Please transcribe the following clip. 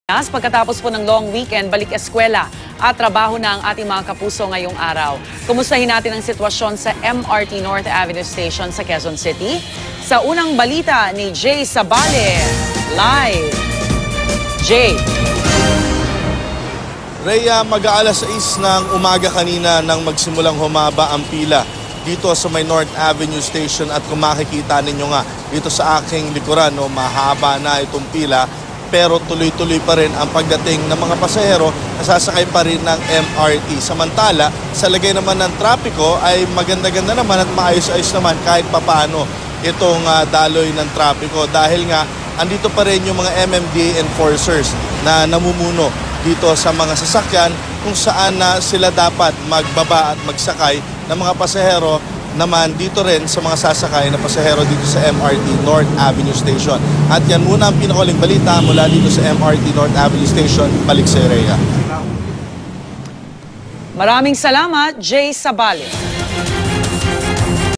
Pagkatapos po ng long weekend, balik eskwela at trabaho na ang ating mga kapuso ngayong araw. Kumustahin natin ang sitwasyon sa MRT North Avenue Station sa Quezon City? Sa unang balita ni Jay Sabale, live. Jay. Rhea, mag-aalas 6 ng umaga kanina nang magsimulang humaba ang pila dito sa may North Avenue Station at kung makikita ninyo nga dito sa aking likuran, mahaba na itong pila. Pero tuloy-tuloy pa rin ang pagdating ng mga pasahero na sasakay pa rin ng MRT. Samantala, sa lagay naman ng trapiko ay maganda-ganda naman at maayos-ayos naman kahit papaano itong daloy ng trapiko. Dahil nga, andito pa rin yung mga MMDA enforcers na namumuno dito sa mga sasakyan kung saan sila dapat magbaba at magsakay ng mga pasahero naman dito rin sa mga sasakay na pasahero dito sa MRT North Avenue Station. At yan muna ang pinakahuling balita mula dito sa MRT North Avenue Station. Balik sa Rhea. Maraming salamat, Jay Sabale.